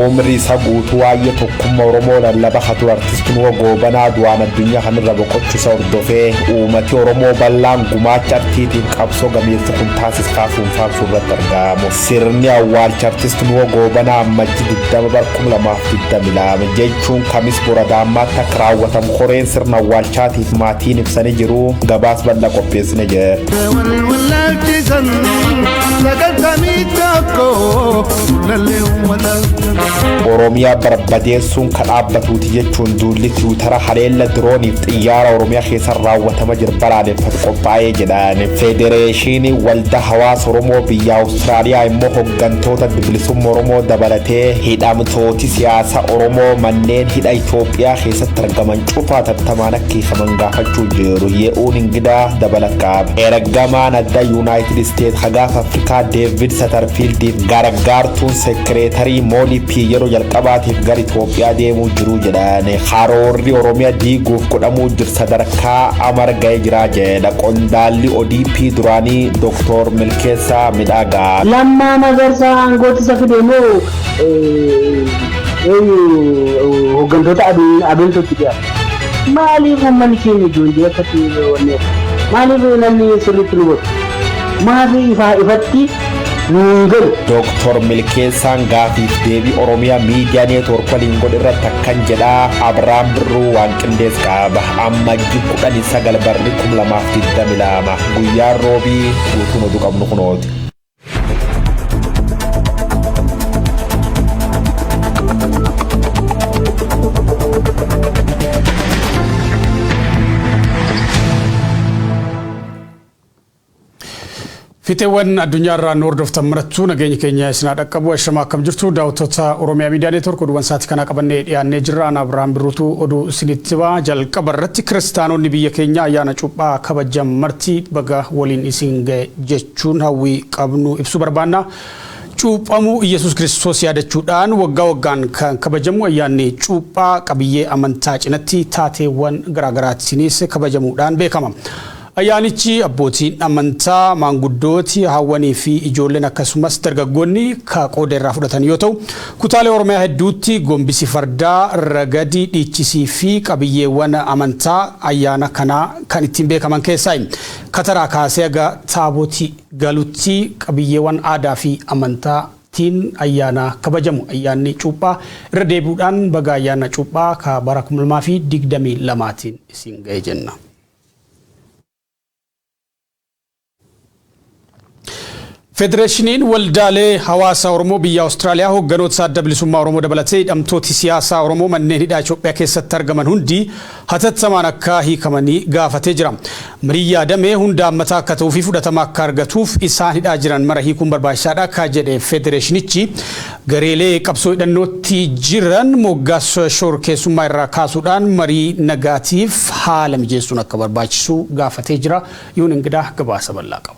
umrii isaa guutuu waa'ee tokkummaa Oromoo lallaba hatu artistiin Gobanaa du'aan addunyaa kanarra boqochuusaa hordofee uummati Oromoo bal'aan gumaacha artiitiin qabsoo gameessa kun taasisaa fuunfaamsuu irratti argamu. Sirni awwaalcha artistiin Gobanaa ammajjii 2022 jechuun kamis boradaammaatti akka raawwatamu koreen sirna awwaalchaatiif maatiin ibsanii jiru. Gabaas bal'aa qopheessine jira. Oromiyaa barbadeessuun kan dhaabbatuuti jechuun duulli tiwutara haleella dirooniif xiyyaara Oromiyaa keessa raawwatama jiru balaaleffatu qophaa'ee jedhan. Federeeshinii waldaa hawaasa Oromoo biyya Awustiraaliyaa immoo hooggantoota bilisummaa Oromoo dabalatee hidhamtooti siyaasa Oromoo manneen hidha Itoophiyaa keessatti argaman cufaa tattamaan akka hiikaman gaafachuu jiru. Ye'uun ingidaa dabalaqaab. Ergamaan adda Yuunaayitid Isteet hagaaf Afrikaa Deevid Satarfiildiif gargaartuun sekireetarii Moolipii yeroo jalqabaatiif gara Itoophiyaa deemuu jiru jedhan. Karoorri Oromiyaa diiguuf godhamuu jiru sadarkaa amara ga'ee jira jedha qondaalli ODP duraanii Dr. Milkeessaa Midhagaa. Lammaa Magarsaa aangooti isa fideemoo hooggantoota abeeltotti dhiyaatu. Maaliif uummanni keenya ijoollee akkatti wanne maaliif namni sirriitti nu godhu maaliif ifatti nuungalu. Dr. Milkeessaan gaafiif deebii Oromiyaa miidiyaa neetwoork waliin godhe irratti akkan jedhaa. Abiraam Birruu waan qindees qaba. Ammajjii 19 barri 2022 guyyaan roobii guutuun oduu qabnu kunooti. Fiteewwan addunyaarraa nu hordoftan marattuu nageenya keenya isinaa dhaqqabu ashama akkam jirtu daawwattoota Oromiyaa miidiyaa neetwoork oduuwwan sa'aatii kana qabannee dhiyaannee jirra. Abiraam Birruutu oduu isinitti himaa. Jalqaba irratti kiristaanonni biyya keenya ayyaana cuuphaa kabajan marti baga waliin isin ga'e jechuun hawwii qabnu ibsuu barbaanna. Cuuphamuu Iyesuus Kiristoos yaadachuudhaan waggaa waggaan kan kabajamu ayyaanni cuuphaa qabiyyee amantaa cinatti taateewwan garaagaraatiinis kabajamuudhaan beekama. Ayyaanichi abbootiin amantaa maanguddooti hawwanii fi ijoolleen akkasumas dargaggoonni qooda irraa fudhatan yoo ta'u kutaalee Oromiyaa hedduutti gombisi fardaa ragadi dhiichisii fi qabiyyeewwan amantaa ayyaana kanaa kan ittiin beekaman keessaa kataraa kaasee aga taabotii galutti qabiyyeewwan aadaa fi amantaatiin ayyaana kabajamu. Ayyaanni cuuphaa irra deebi'uudhaan baga ayyaana cuuphaa ka bara 2022tiin isin ga'e jenna. Federeeshiniin waldaalee hawaasa Oromoo biyya Awustiraaliyaa hoogganoota adda bilisummaa Oromoo dabalatee hidhamtooti siyaasaa Oromoo manneen hidhaa Itoophiyaa keessatti argaman hundi hatattamaan akka hiikamanii gaafatee jira. Marii yaadamee hunda hammataa akka ta'uu fi fudhatama akka argatuuf isaan hidhaa jiran mara hiikuun barbaachisaadha akka jedhe Federeeshinichi gareelee qabsoo hidhannootti jiran moggaasa shororkeessummaa irraa kaasuudhaan marii nagaatiif haala mijeessuun akka barbaachisu gaafatee jira. Yuun ingidaa gabaasa bal'aa qaba.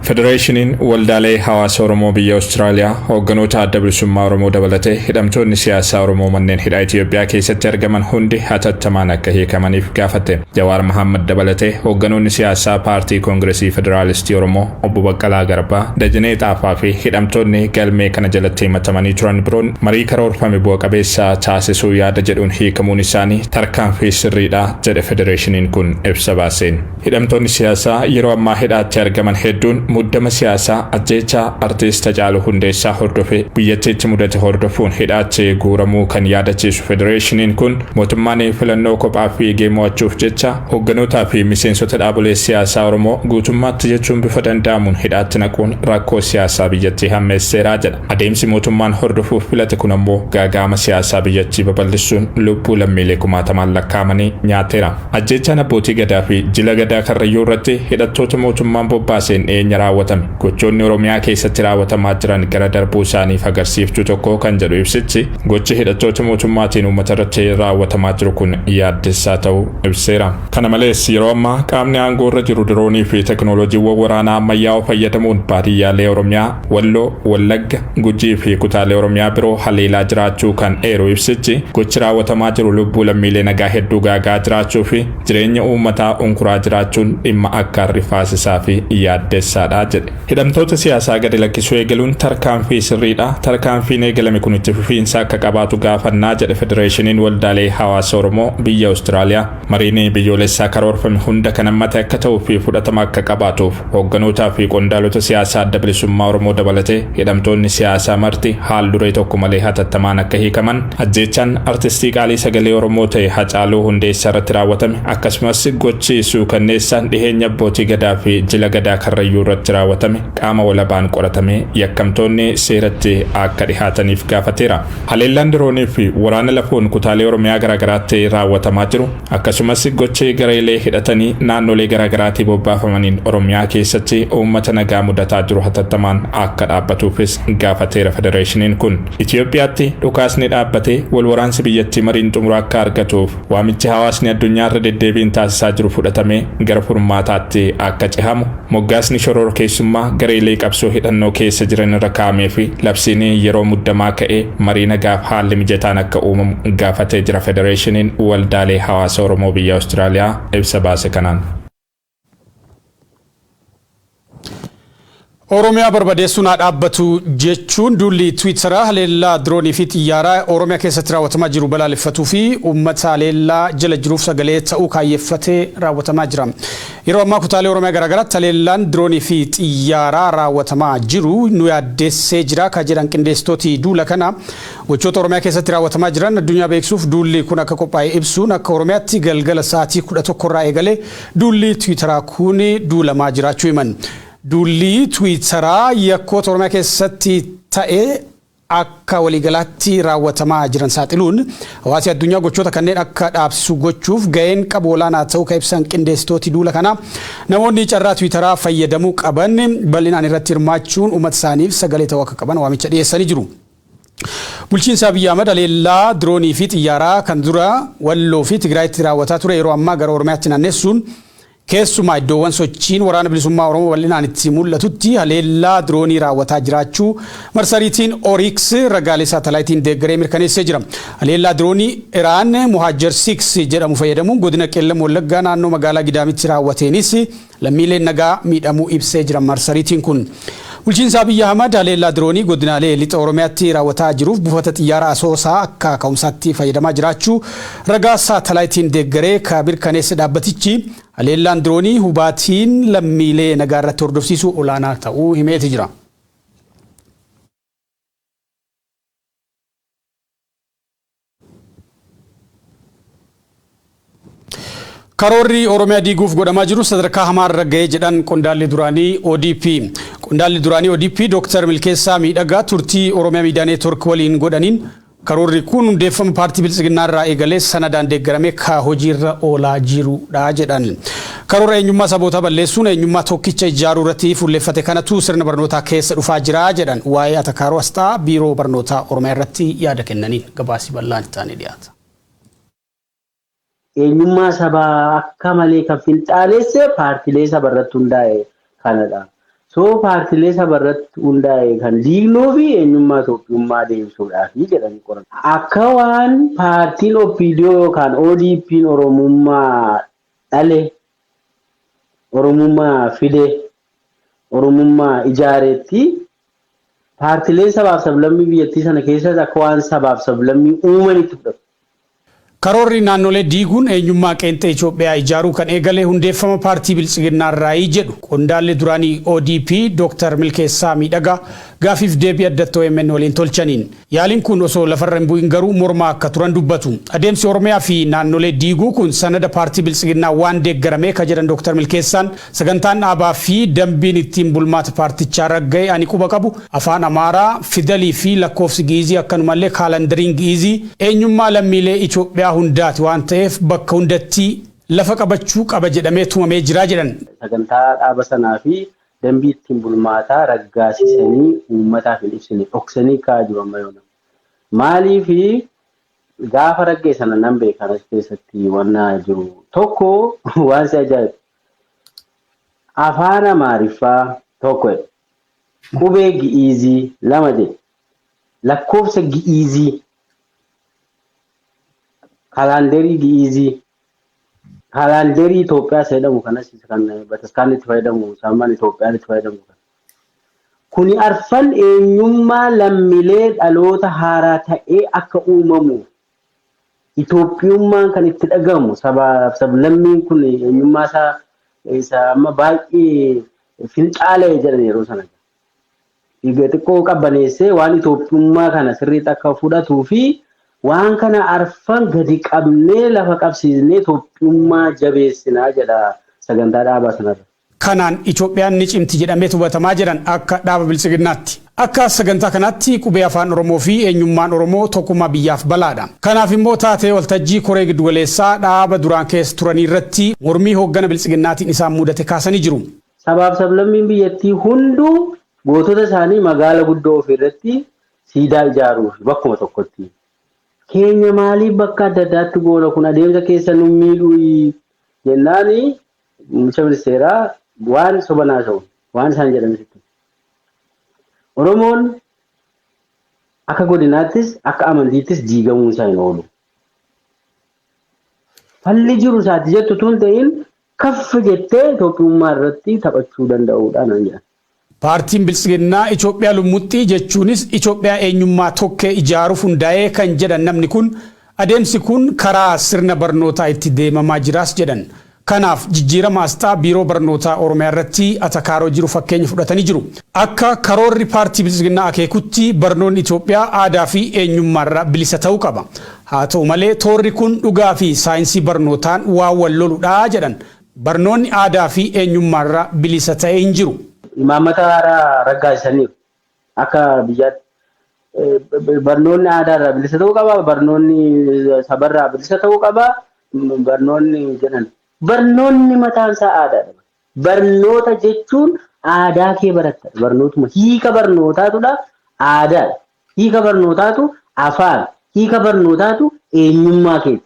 Federeeshiniin waldaalee hawaasa Oromoo biyya Awustiraaliyaa hoogganoota adda bilisummaa Oromoo dabalatee hidhamtoonni siyaasaa Oromoo manneen hidhaa Itoophiyaa keessatti argaman hundi hatattamaan akka hiikamaniif gaafate. Jawaar Mohaammed dabalatee hoogganoonni siyaasaa paartii Koongireesii Federaalistii Oromoo obbo Baqqalaa Garbaa, Dajanee Xaafaa fi hidhamtoonni galmee kana jalatti himatamanii turan biroon marii karoorfame bu'a qabeessaa taasisuu yaada jedhuun hiikamuun isaanii tarkaanfii sirriidha jedhe Federeeshiniin kun ibsa baaseen. Hidhamtoonni siyaasaa yeroo ammaa hidhaatti argaman hedduun muddama siyaasaa ajjeechaa artiist Hacaaluu Hundeessaa hordofee biyyattiitti mudate hordofuun hidhaatti guuramuu kan yaadachiisu Federeeshiniin kun mootummaan filannoo kophaa fiigee mo'achuuf jecha hoogganotaa fi miseensota dhaabolee siyaasaa Oromoo guutummaatti jechuun bifa danda'amuun hidhaatti naquun rakkoo siyaasaa biyyattii hammeesseeraa jedha. Adeemsi mootummaan hordofuuf filate kun ammoo gaaga'ama siyaasaa biyyattii babal'isuun lubbuu lammiilee kumaatamaan lakkaa'amanii nyaateera. Ajjeechaan abbootii gadaa fi jila gadaa Karrayyuu irratti hidhattoota mootummaan bobbaaseen raawwatame. Gochoonni Oromiyaa keessatti raawwatamaa jiran gara darbuu isaaniif agarsiiftuu tokko kan jedhu ibsichi gochi hidhattoota mootummaatiin uummata irratti raawwatamaa jiru kun yaaddessaa ta'uu ibseera. Kana malees yeroo ammaa qaamni aangoo irra jiru diroonii fi teknooloojiiwwan waraanaa ammayyaa'oo fayyadamuun baadiyyaalee Oromiyaa, Walloo, Wallagga, Gujii fi kutaalee Oromiyaa biroo haleelaa jiraachuu kan eeru ibsichi gochi raawwatamaa jiru lubbuu lammiilee nagaa hedduu gaagaa jiraachuu fi jireenya uummataa unkuraa jiraachuun dhimma akka rifaasisaa fi yaaddessaa ulfaataadha jedhe. Hidhamtoota siyaasaa gadi lakkisuu eegaluun tarkaanfii sirriidha. Tarkaanfiin eegalame kun itti fufiinsa akka qabaatu gaafannaa jedhe Federeeshiniin Waldaalee Hawaasa Oromoo biyya Awustiraaliyaa. Mariin biyyoolessaa karoorfame hunda kan hammate akka ta'uu fi fudhatama akka qabaatuuf hogganootaa fi qondaalota siyaasaa adda bilisummaa Oromoo dabalatee hidhamtoonni siyaasaa marti haal duree tokko malee hatattamaan akka hiikaman, ajjeechaan artistii qaalii sagalee Oromoo ta'e Hacaaluu Hundeessaa irratti raawwatame akkasumas gochi suukanneessaan dhiheenya abbootii gadaa fi jila gadaa Karrayyuu irratti raawwatame qaama walabaan qoratamee yakkamtoonni seeratti akka dhihaataniif gaafateera. Haleellaan diroonii fi waraana lafoon kutaalee Oromiyaa garaagaraatti raawwatamaa jiru akkasumas gochi gareelee hidhatanii naannolee garaagaraatti bobbaafamaniin Oromiyaa keessatti uummata nagaa mudataa jiru hatattamaan akka dhaabbatuufis gaafateera. Federeeshiniin kun Itoophiyaatti dhukaasni dhaabbatee wal waraansi biyyattii mariin xumura akka argatuuf waamichi hawaasni addunyaa irra deddeebiin taasisaa jiru fudhatamee gara furmaataatti akka cehamu moggaasni shororkeessummaa gareelee qabsoo hidhannoo keessa jiran irra kaa'amee fi labsiin yeroo muddamaa ka'ee marii nagaaf haalli mijataan akka uumamu gaafatee jira. Federeeshiniin Waldaalee Hawaasa Oromoo biyya Awustiraaliyaa ibsa baase kanaan. Oromiyaa barbadeessuun haa dhaabbatu jechuun duulli Tiwiitaraa haleellaa diroonii fi xiyyaaraa Oromiyaa keessatti raawwatamaa jiru balaaleffatuu fi uummata haleellaa jala jiruuf sagalee ta'uu kaayeffatee raawwatamaa jira. Yeroo ammaa kutaalee Oromiyaa garaagaraatti haleellaan diroonii fi xiyyaaraa raawwatamaa jiru nu yaaddeessee jira ka jedhan qindeessitooti duula kana gochoota Oromiyaa keessatti raawwatamaa jiran addunyaa beeksisuuf duulli kun akka qophaa'e ibsuun akka Oromiyaatti galgala sa'aatii 11 irraa eegalee duulli Tiwiitaraa kun duulamaa jiraachuu himan. Duulli Tiwiitaraa yakkoota Oromiyaa keessatti ta'e akka waliigalaatti raawwatamaa jiran saaxiluun hawaasi addunyaa gochoota kanneen akka dhaabsisu gochuuf ga'een qabu olaanaa ta'uu ka ibsan qindeessitooti duula kana namoonni carraa Tiwiitaraa fayyadamuu qaban bal'inaan irratti hirmaachuun uummata isaaniif sagalee ta'uu akka qaban waamicha dhiyeessanii jiru. Bulchiinsa Abiy Ahmed haleellaa diroonii fi xiyyaaraa kan dura Walloo fi Tigraayitti raawwataa ture yeroo ammaa gara Oromiyaatti naannessuun keessumaa iddoowwan sochiin waraana bilisummaa Oromoo bal'inaan itti mul'atutti haleellaa diroonii raawwataa jiraachuu marsariitiin Oryx ragaalee saatalaayitiin deeggaree mirkaneessee jira. Haleellaa diroonii Iraan Muhajir 6 jedhamu fayyadamuun godina Qeellam Wallaggaa naannoo magaalaa Gidaamitti raawwateenis lammiileen nagaa miidhamuu ibsee jira marsariitiin kun. Bulchiinsa Abiy Ahmed haleellaa diroonii godinaalee lixa Oromiyaatti raawwataa jiruuf buufata xiyyaara Asoosaa akka ka'umsaatti fayyadamaa jiraachuu ragaa saatalaayitiin deeggaree ka mirkaneesse dhaabbatichi haleellaan diroonii hubaatiin lammiilee nagaa irratti hordofsiisuu olaanaa ta'uu himeeti jira. Karoorri Oromiyaa diiguuf godhamaa jiru sadarkaa hamaarra ga'ee jedhan qondaalli duraanii ODP. Qondaalli duraanii ODP Dr. Milkeessaa Miidhagaa turtii Oromiyaa Miidiyaa Neetwork waliin godhaniin karoorri kun hundeeffama paartii Biltsiginnaa irraa eegalee sanadaan deeggaramee ka hojiirra oolaa jirudha jedhan. Karoora eenyummaa sabootaa balleessuun eenyummaa tokkicha ijaaruu irratti fuulleeffate kanatu sirna barnootaa keessa dhufaa jira jedhan waa'ee Atakaaroo Asxaa biiroo barnootaa Oromiyaa irratti yaada kennaniin gabaasi bal'aan itti dhiyaata. Eenyummaa sabaa akka malee kan finxaalesse paartiilee saba irratti hundaa'e kanadha. So paartiilee saba irratti hundaa'e kan diignoo fi eenyummaa Itoophiyaa deebisuudhaaf jedhanii qoran. Akka waan paartiin OPDO yookaan ODP'n Oromummaa dhale, Oromummaa fide, Oromummaa ijaareetti paartiilee sabaaf sablammii biyyattii sana keessatti akka waan sabaaf sablammii uumanitti fudhatu. Karoorri naannolee diiguun eenyummaa qeenxee Itoophiyaa ijaaruu kan eegalee hundeeffama paartii Biltsiginnaa irraa jedhu qondaalli duraanii ODP Dr. Milkeessaa Miidhagaa gaafiif deebii addattii OMN waliin tolchaniin. Yaaliin kun osoo lafarra hin bu'in garuu mormaa akka turan dubbatu. Adeemsi Oromiyaa fi naannolee diiguu kun sanada paartii Biltsiginnaa waan deeggaramee ka jedhan Dr. Milkeessaan sagantaan dhaabaa fi dambiin ittiin bulmaata paartichaa ragga'e ani quba qabu afaan Amaaraa, Fidalii fi lakkoofsi Giizii akkanumallee kaalandariin Giizii eenyummaa lammiilee Itoophiyaa hundaati waan ta'eef bakka hundatti lafa qabachuu qaba jedhamee tumamee jira jedhan. Sagantaa dhaaba sanaa fi dambii ittiin bulmaataa raggaasisanii uummataaf hin ibsine dhoksanii kaa'aa jiru amma yoona. Maaliif gaafa raggee sana nan beekan as keessatti wannaa jiru tokko waan si ajaa'ibu. Afaan Amaariffaa tokko qubee Gi'izii lama jedhe lakkoofsa Gi'izii kalandarii Gi'izii kaalandeerii Itoophiyaa jedhamu kanas kan bataskaanni itti fayyadamu saamaan Itoophiyaan itti fayyadamu. Kuni arfan eenyummaa lammiilee dhaloota haaraa ta'ee akka uumamu Itoophiyummaan kan itti dhagamu sablammiin kun eenyummaa isaa amma baay'ee finxaalee jedhan yeroo sana. Dhiiga xiqqoo qabbaneessee waan Itoophiyummaa kana sirriitti akka fudhatuu fi waan kana arfan gadi qabnee lafa qabsiisnee Itoophiyummaa jabeessinaa jedha sagantaa dhaabaa sanarra. Kanaan Itoophiyaan ni cimti jedhamee hubatamaa jiran akka dhaaba bilchiginnaatti. Akka sagantaa kanaatti qubee afaan Oromoo fi eenyummaan Oromoo tokkummaa biyyaaf balaadha. Kanaaf immoo taatee waltajjii koree giddugaleessaa dhaaba duraan keessa turanii irratti mormii hooggana bilchiginnaatiin isaan mudate kaasanii jiru. Sabaaf sablammiin biyyattii hunduu gootota isaanii magaala guddoo ofirratti siidaa ijaaruuf bakkuma tokkotti. Keenya maaliif bakka adda addaatti goona kun adeemsa keessa nu miidhuu jennaani muummicha ministeeraa waan sobanaa ta'u waan isaan jedhanitti. Oromoon akka godinaattis akka amantiittis diigamuun isaa hin oolu. Falli jiru isaati jettu tun ta'in kaffa jettee Itoophiyummaa irratti taphachuu danda'uudha nan jedha. Paartiin bilchiginnaa Itoophiyaa lummuxxii jechuunis Itoophiyaa eenyummaa tokkee ijaaruuf hundaa'ee kan jedhan namni kun adeemsi kun karaa sirna barnootaa itti deemamaa jiraas jedhan. Kanaaf jijjiirama asxaa biiroo barnootaa Oromiyaa irratti atakaaroo jiru fakkeenya fudhatanii jiru. Akka karoorri paartii bilchiginnaa akeekutti barnoonni Itoophiyaa aadaa fi eenyummaarraa bilisa ta'uu qaba. Haa ta'u malee toorri kun dhugaa fi saayinsii barnootaan waan wal loludha jedhan. Barnoonni aadaa fi eenyummaarraa bilisa ta'ee hin jiru. Imaammata haaraa raggaasisaniif akka biyyaatti barnoonni aadaarraa bilisa ta'uu qaba, barnoonni sabarraa bilisa ta'uu qaba, barnoonni jedhan. Barnoonni mataan isaa aadaadha. Barnoota jechuun aadaa kee baratta. Barnootuma hiika barnootaatudha aadaadha. Hiika barnootaatu afaan, hiika barnootaatu eenyummaa keeti.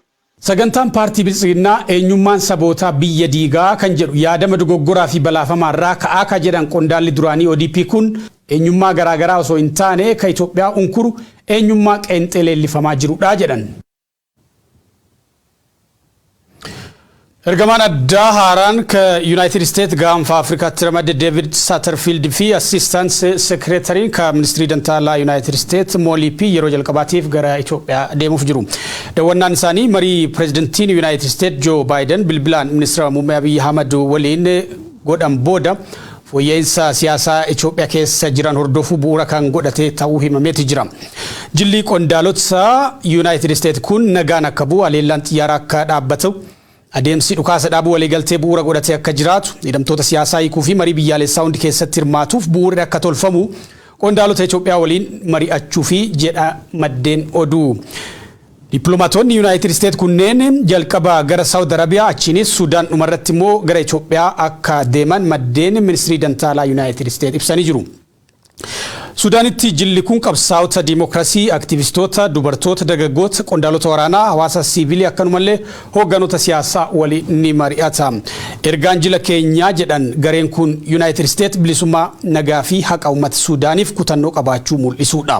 Sagantaan paartii bilchiginnaa eenyummaan sabootaa biyya diigaa kan jedhu yaadama dogoggoraa fi balaafamaarraa ka'aa ka jedhan qondaalli duraanii ODP kun eenyummaa garaagaraa osoo hin taane ka Itoophiyaa unkuru eenyummaa qeenxee leellifamaa jirudha jedhan. Ergamaan addaa haaraan ka United States gaanfa Afrikaatti ramade David Satterfield fi Assistant Secretary ka Ministirii Dantaalaa United States Moolipi yeroo jalqabaatiif gara Itoophiyaa deemuuf jiru. Daawwannaan isaanii marii Pireezidantiin United States Joe Biden bilbilaan Ministeera Muummee Abiy Ahmed waliin godhan booda fooyya'insa siyaasaa Itoophiyaa keessa jiran hordofuu bu'uura kan godhate ta'uu himameeti jira. Jilli qondaalota United States kun nagaan akka bu'u haleellaan xiyyaaraa akka dhaabbatu adeemsi dhukaasa dhaabuu waliigaltee bu'uura godhatee akka jiraatu hidhamtoota siyaasaa hiikuu fi marii biyyaalessaa hundi keessatti hirmaatuuf bu'uurri akka tolfamu qondaalota Itoophiyaa waliin mari'achuu fi jedha maddeen oduu. Dippiloomaatonni United States kunneen jalqaba gara Saudi Arabiyaa achiinis Sudaan dhumarratti immoo gara Itoophiyaa akka deeman maddeen Ministirii Dantaalaa United States ibsanii jiru. Sudaanitti jilli kun qabsaa'ota diimokiraasii, aktivistoota, dubartoota, dargaggoota, qondaalota waraanaa, hawaasa siivilii akkanumallee hoogganoota siyaasaa waliin ni mari'ata. Ergaan jila keenyaa jedhan gareen kun United States bilisummaa nagaa fi haqa uummata Sudaaniif kutannoo qabaachuu mul'isuudha.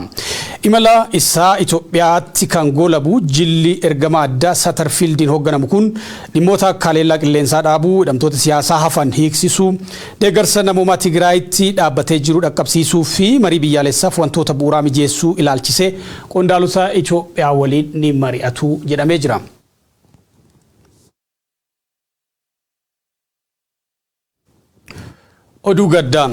Imala isaa Itoophiyaatti kan goolabu jilli ergama addaa Satterfieldiin hoogganamu kun dhimmoota akka haleellaa qilleensaa dhaabuu, hidhamtoota siyaasaa hafan hiiksisuu, deeggarsa namoomaa Tigraayitti dhaabbatee jiru dhaqqabsiisuu fi marii biyyaalessaaf wantoota bu'uuraa mijeessuu ilaalchisee qondaalota Itoophiyaa waliin ni mari'atu jedhamee jira. Oduu gaddaan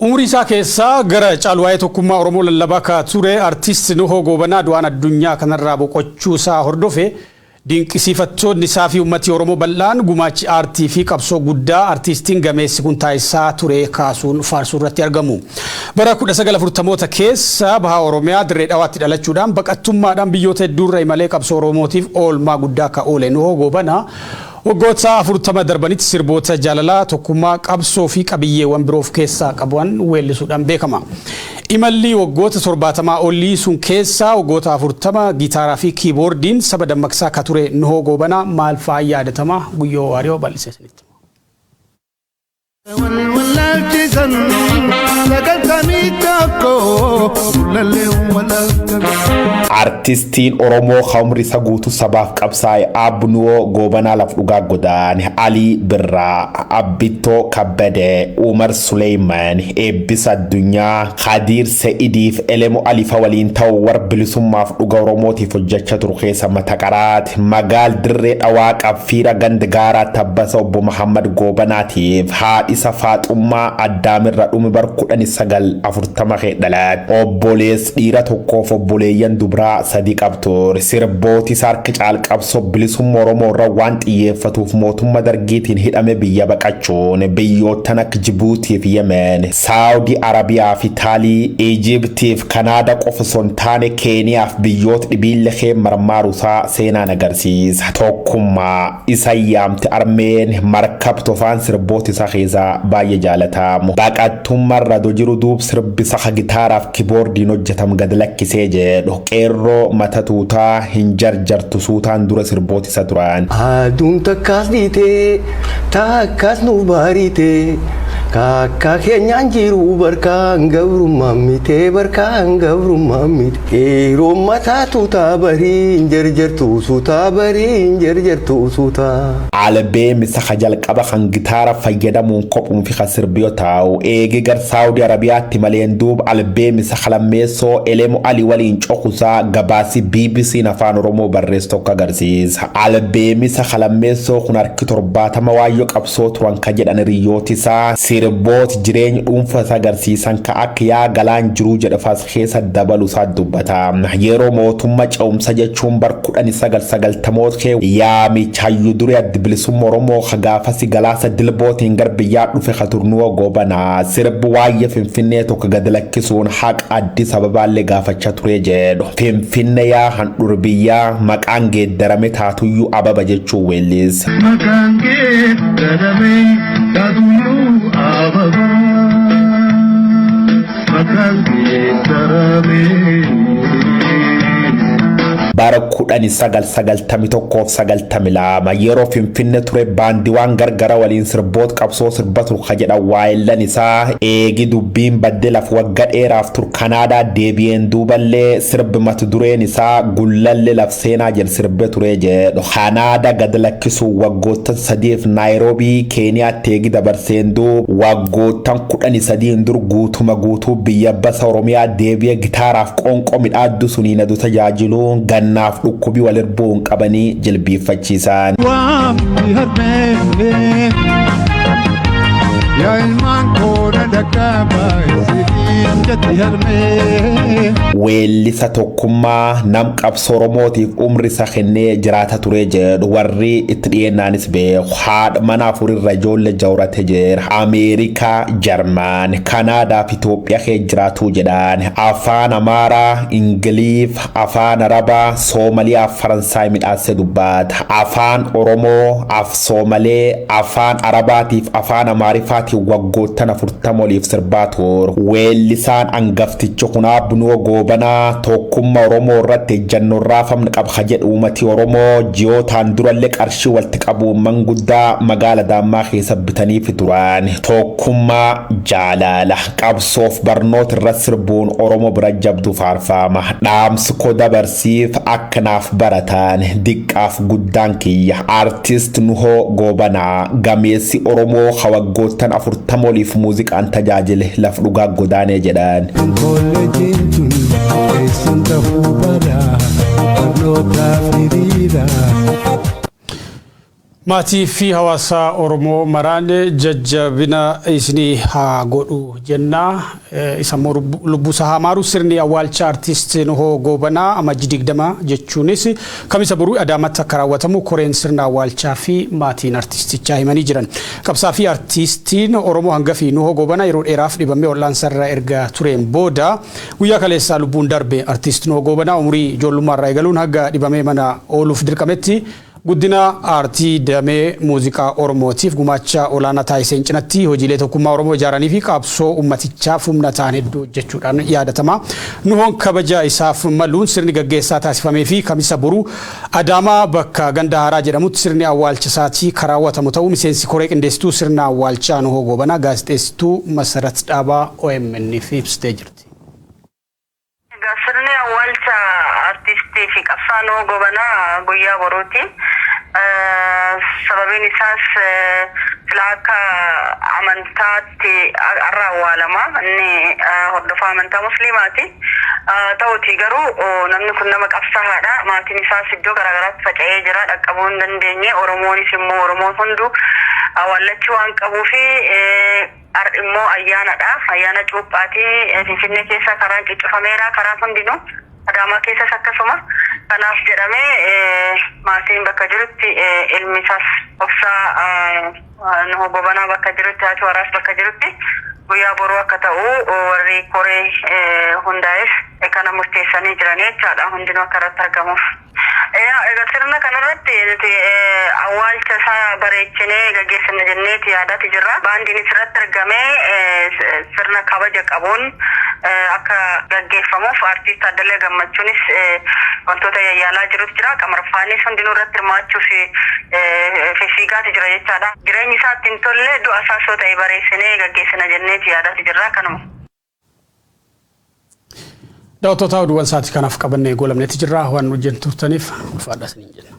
umrii isaa keessaa gara caalwaa'ee tokkummaa Oromoo lallabaa ka ture artiist Nuhoo Goobanaa du'aan addunyaa kanarraa boqochuu isaa hordofe dinqisiifattoonni isaa fi uummatni Oromoo bal'aan gumaachi aartii fi qabsoo guddaa artiistiin gameessi kun taasisaa ture kaasuun faarsuu irratti argamu. Bara 1940moota keessa baha Oromiyaa dirree dhawaatti dhalachuudhaan baqattummaadhaan biyyoota hedduurra imalee qabsoo Oromootiif oolmaa guddaa ka oole Nuhoo Goobanaa waggoota 40 darbanitti sirboota jaalalaa tokkummaa qabsoo fi qabiyyeewwan biroof keessaa qaban weellisuudhaan beekama. Imalli waggoota 70 olii sun keessaa waggoota 40 gitaaraa fi kiiboordiin saba dammaqsaa ka ture Nuhoo Goobanaa maal fa'aa yaadatama guyyoo waariyoo bal'iseesanitti. artistiin Oromoo Khawmri Saguutu sabaaf qabsaa'e Abnuo Gobanaa laf dhugaa godaane Ali Birraa Abbitoo Kabbade Umar Suleyman Eebbisa Addunyaa Khadiir Sa'idiif Elemo Alifa waliin ta'u war bilisummaaf dhuga Oromootiif hojjechaa turu keessa mataqaraat magaal dirree dhawaaqaaf fiira ganda gaaraa tabbasa obbo Muhammad Gobanaatiif haadhisa Faaxummaa Addaamirra dhume bar 1940 dhalaat obbolees dhiira tokkoof obboleeyyan dubraa sadii qabtur sirbooti sarki caalqabsoo bilisummaa Oromoo irra waan xiyyeeffatuuf mootummaa dargiitiin hidhame biyya baqachuun biyyoottan akka Jibuutiif Yemen Saudi Arabiyaa fi Itaalii Egyptiif Kanaada qofa son taane Keeniyaaf biyyoota dhibiillee marmaaruusaa seenaan agarsiisa tokkummaa isa yaamte armeen markab tofaan sirbooti isaa keessaa baay'ee jaalatamu baqattummaarra dojiru duub sirbisa gitaaraaf kiboordiin hojjetamu gad lakkisee jedhu qeerroo mata tuutaa hin jarjartu suutaan dura sirbooti isa turan aduun takkaas dhiitee takkaas nu baariitee kakka keenyaan jiru barkaan gabrummaan mitee barkaan gabrummaan mitee yeroo mataa tuutaa bariin jarjartu suutaa bariin jarjartu suutaa albeem isa jalqaba kan gitaara fayyadamuun kophuun fi sirbiyoo taa'u eegi gar Saudi Arabiyaatti maleen duub albeem isa lammeessoo Elemo Ali waliin coqusaa gabaasi BBC afaan Oromoo barreessu tokko agarsiisa albeem isa lammeessoo kun harki 70 waayyoo qabsoo turan ka jedhan riyyootisaa sirboot jireenya dhuunfaa isa agarsiisan ka akka yaa galaan jiruu jedhafaas keessa dabaluusaa dubbata yeroo mootummaa ce'umsa jechuun bar 1990 kee yaamichayyuu duree adda bilisummaa Oromoo gaafasi galaasa dilbootiin gar biyyaa dhufe Khaturnuu Gobanaa sirbi waa'ee Finfinnee tokko gad lakkisuun haq Addis Ababaallee gaafachaa ture jedhu Finfinnee yaa handhuur biyyaa maqaan geeddarame taatuyyuu ababa jechuu weellis maqaan geeddarame taatuyyuu ababa maqaan geeddarame bara 1991 yeroo Finfinnee ture baandiiwwan gargara waliin sirboot qabsoo sirbatu jedha waayillan isaa eegi dubbiin badde laf wagga dheeraaf tur Kanaadaa deebi'een duuballee sirbi mata dureen isaa gullalle laf seenaa jedhu sirbe ture jedhu Kanaadaa gad lakkisuu waggoottan 3 Naayiroobii Keeniyaatti eegi dabarseen duub waggoottan 13 dur guutuma guutuu biyya basa Oromiyaa deebi'ee gitaaraaf qoonqoo midhaaddu suniin adu tajaajiluun naaf dhukkubii walirbuun qabanii jilbiiffachiisan waan harmee yaa ilmaan koodha dhaqqabaa isiin jetti harmee weellisa tokkummaa nam qabsoo Oromootiif umri isa kennee jiraata ture jedhu warri itti dhiyeenaanis beeku haadha mana afurirra ijoollee jawrate jira Ameerikaa Jarmaan Kanaadaa fi Itoophiyaa kee jiraatu jedhaan afaan Amaaraa Ingiliif afaan Arabaa Soomaaliyaa Faransaay midhaase dubbata afaan Oromoo af Soomalee afaan Arabaatiif afaan Amaarifaatiif waggoottan 40 oliif sirbaa ture weellisaan angaftichi kun Abnuo Gobanaa tokkummaa Oromoo irratti ejjannoo raafamne qaba jedhu uummati Oromoo jiyootaan durallee qarshii walitti qabuun manguddaa magaala Daammaa keessa bitanii turan tokkummaa jaalala qabsoof barnoota irratti sirbuun Oromoo bira jabdu faarfama dhaamsi koo dabarsiif akkanaaf barataan diqqaaf guddaan kiyya artist Nuhoo Gobanaa gameessi Oromoo waggoottan 40 oliif muuziqaan tajaajile laf dhugaa godaanee jedhan maatii fi hawaasa Oromoo maraan jajjabina isni haa godhu jenna isammoo lubbuusa hamaaru sirni awwaalcha artist Nuhoo Gobanaa amajjii 20 jechuunis kamisa boruu Adaamaatti akka raawwatamu koreen sirna awwaalchaa fi maatiin artistichaa himanii jiran qabsaa fi artistiin Oromoo hangafi Nuhoo Gobanaa yeroo dheeraaf dhibamee wal'aansarra erga tureen booda guyyaa kaleessaa lubbuun darbe artist Nuhoo Gobanaa umurii ijoollummaarraa eegaluun haga dhibamee mana ooluuf dirqametti guddina aartii damee muuziqaa Oromootiif gumaacha olaanaa taasiseen cinatti hojiilee tokkummaa Oromoo ijaaranii fi qabsoo ummatichaaf humna ta'an hedduu hojjechuudhaan yaadatama. Nuhoon kabaja isaaf maluun sirni gaggeessaa taasifamee fi kamisa boruu Adaamaa bakka ganda haaraa jedhamutti sirni awwaalcha isaatii karaawwatamu ta'uu miseensi koree qindeessituu sirna awwaalchaa Nuhoo Gobanaa gaazexeessituu Masarat Dhaabaa OMN fi ibsitee jirti. Sirni awwaalcha artiist jirtii fi qabsaanoo gobanaa guyyaa boruuti. Sababiin isaas silaa amantaatti irraa awwaalama. Inni hordofaa amantaa musliimaati. Ta'uutii garuu namni kun nama qabsaadha. Maatiin isaas iddoo garaagaraatti faca'ee jira. Dhaqqabuu hin dandeenye. Oromoonis immoo Oromoon hunduu awwaallachuu waan qabuufi immoo ayyaanadha. Ayyaana cuuphaati. Finfinnee keessa karaan cuccufameera. Karaan hundinuu Adaamaa keessas akkasuma. Kanaaf jedhamee maatiin bakka jirutti ilmi isaas obsaa nu gobanaa bakka jirutti haati waraas bakka jirutti guyyaa boruu akka ta'u warri koree hundaa'es kana murteessanii jiran jechaadha. Hundinuu akka irratti argamuuf. Sirna kanarratti awwaalcha isaa bareechinee gaggeessina jenneeti yaadaati jirra. Baandiinis irratti argamee sirna kabaja qabuun akka gaggeeffamuuf artiist Taaddalaa Gammachuunis wantoota yayyaalaa jirutu jira. Qamarfaanis hundinuu irratti hirmaachuuf fiigaati jira jechaadha. Jireenyi isaa ittiin tolle du'a isaa soo ta'e bareessinee gaggeessina jenneeti yaadaati jirra kanuma. Daawwattoota oduuwwan sa'aatii kanaaf qabannee goolabneeti jirra. Waan hojjetan turtaniif ulfaadhaa isiniin jenna.